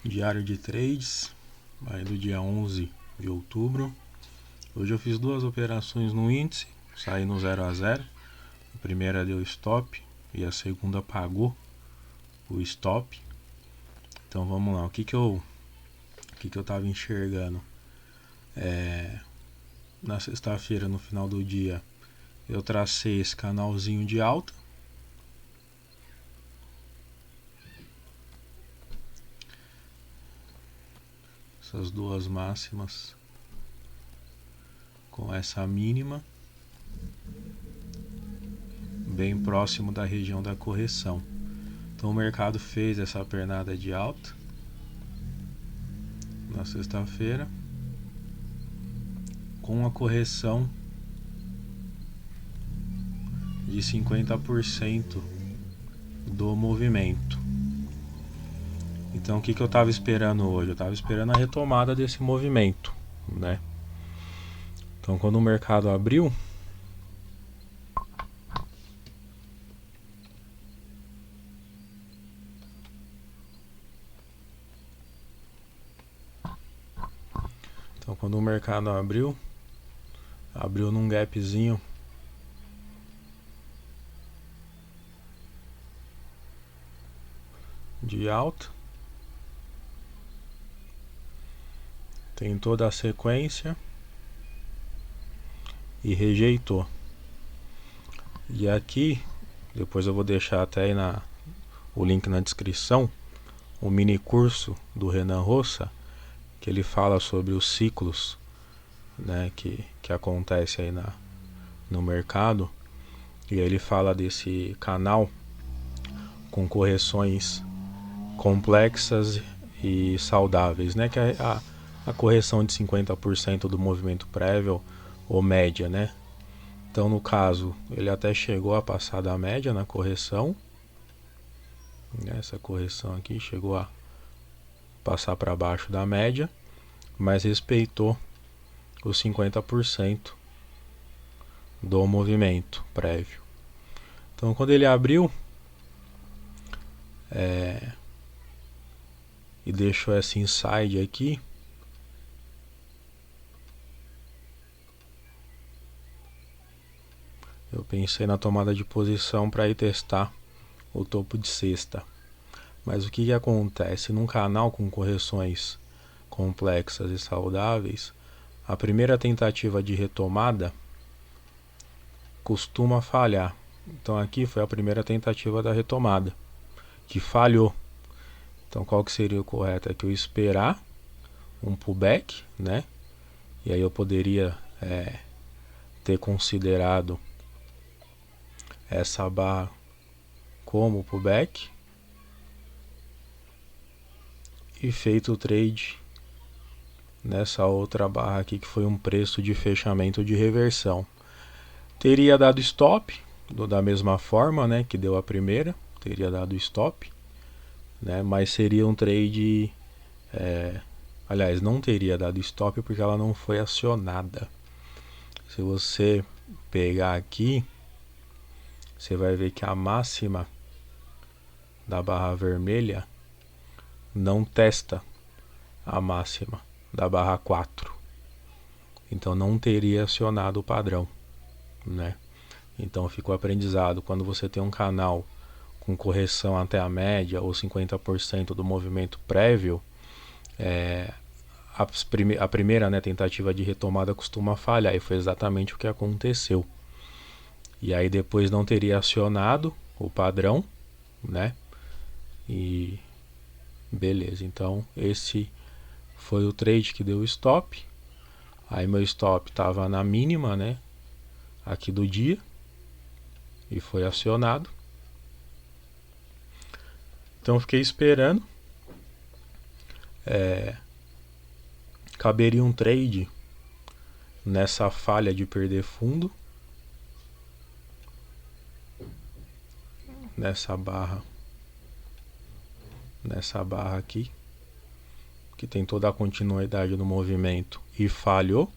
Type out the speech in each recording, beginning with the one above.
Diário de trades, aí do dia 11 de outubro. Hoje eu fiz duas operações no índice, saí no 0 a 0. A primeira deu stop e a segunda pagou o stop. Então vamos lá, o que eu tava enxergando? Na sexta-feira, no final do dia, eu tracei esse canalzinho de alta. Essas duas máximas com essa mínima bem próximo da região da correção. Então o mercado fez essa pernada de alta na sexta-feira com a correção de 50% do movimento. Então o que eu estava esperando hoje? Eu estava esperando a retomada desse movimento, né? Então quando o mercado abriu, abriu num gapzinho de alta, tem toda a sequência e rejeitou. E aqui, depois eu vou deixar até aí o link na descrição, o mini curso do Renan Roça, que ele fala sobre os ciclos, né, que acontece aí no mercado. E aí ele fala desse canal com correções complexas e saudáveis, né, que é a correção de 50% do movimento prévio ou média, né? Então no caso ele até chegou a passar da média na correção, essa correção aqui chegou a passar para baixo da média, mas respeitou os 50% do movimento prévio. Então quando ele abriu e deixou essa inside aqui, eu pensei na tomada de posição para ir testar o topo de sexta. Mas o que acontece? Num canal com correções complexas e saudáveis, a primeira tentativa de retomada costuma falhar. Então aqui foi a primeira tentativa da retomada, que falhou. Então qual que seria o correto? É que eu esperar um pullback, né? E aí eu poderia ter considerado essa barra como pullback e feito o trade nessa outra barra aqui, que foi um preço de fechamento de reversão. Teria dado stop da mesma forma, né, que deu a primeira, teria dado stop, né, mas seria um trade, aliás, não teria dado stop porque ela não foi acionada. Se você pegar aqui, você vai ver que a máxima da barra vermelha não testa a máxima da barra 4. Então não teria acionado o padrão, né? Então fica o aprendizado. Quando você tem um canal com correção até a média ou 50% do movimento prévio, a primeira, né, tentativa de retomada costuma falhar, e foi exatamente o que aconteceu. E aí depois não teria acionado o padrão, né? E beleza, então esse foi o trade que deu stop. Aí meu stop estava na mínima, né, aqui do dia, e foi acionado. Então eu fiquei esperando. Caberia um trade nessa falha de perder fundo, nessa barra aqui, que tem toda a continuidade do movimento e falhou.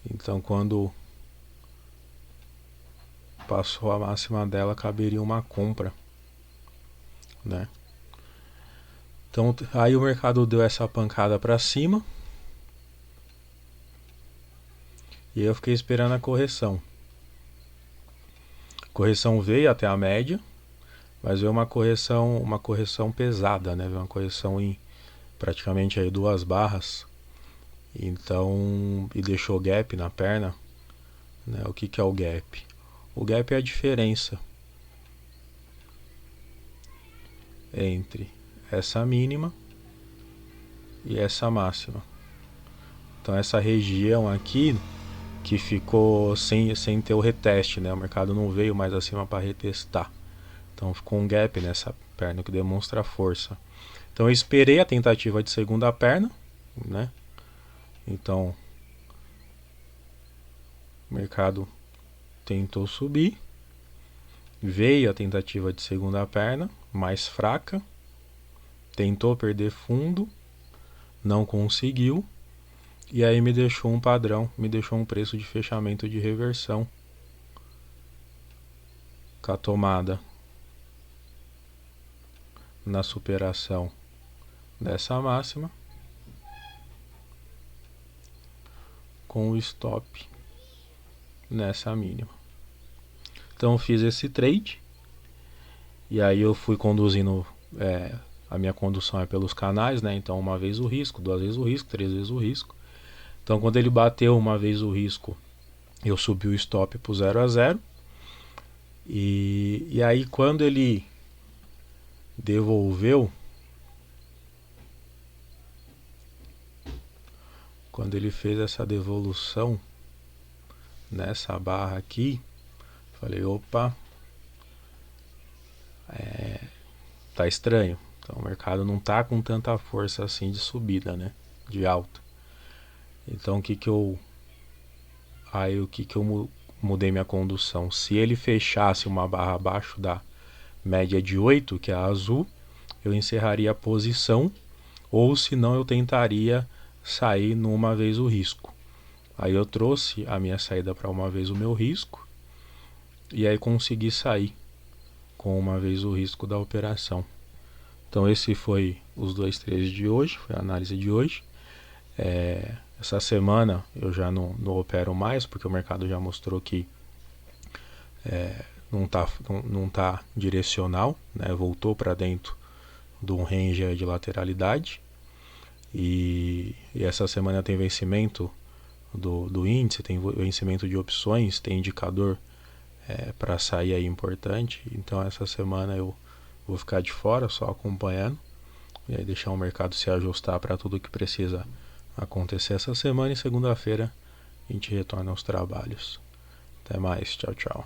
Então quando passou a máxima dela, caberia uma compra, né? Então aí o mercado deu essa pancada para cima e aí eu fiquei esperando a correção. A correção veio até a média, mas veio uma correção pesada, né? Veio uma correção em praticamente aí 2 barras. Então, e deixou gap na perna, né? O que é o gap? O gap é a diferença entre essa mínima e essa máxima. Então essa região aqui que ficou sem ter o reteste, né? O mercado não veio mais acima para retestar. Então ficou um gap nessa perna que demonstra a força. Então eu esperei a tentativa de segunda perna, né? Então o mercado tentou subir, veio a tentativa de segunda perna, mais fraca, tentou perder fundo, não conseguiu, e aí me deixou um padrão, me deixou um preço de fechamento de reversão com a tomada na superação dessa máxima, com o stop nessa mínima. Então eu fiz esse trade e aí eu fui conduzindo, a minha condução é pelos canais, né? Então uma vez o risco, 2 vezes o risco, 3 vezes o risco. Então quando ele bateu uma vez o risco, eu subi o stop para o 0 a 0. E aí quando ele devolveu, quando ele fez essa devolução nessa barra aqui, falei, opa, tá estranho. Então o mercado não tá com tanta força assim de subida, né? De alta. Então o que eu mudei minha condução? Se ele fechasse uma barra abaixo da média de 8, que é a azul, eu encerraria a posição, ou se não eu tentaria sair numa vez o risco. Aí eu trouxe a minha saída para uma vez o meu risco e aí consegui sair com uma vez o risco da operação. Então esse foi os 2 trades de hoje, foi a análise de hoje. Essa semana eu já não opero mais, porque o mercado já mostrou que não tá direcional, né? Voltou para dentro de um range de lateralidade. E essa semana tem vencimento do índice, tem vencimento de opções, tem indicador para sair aí importante. Então essa semana eu vou ficar de fora, só acompanhando, e aí deixar o mercado se ajustar para tudo que precisa acontecer essa semana, e segunda-feira a gente retorna aos trabalhos. Até mais, tchau, tchau.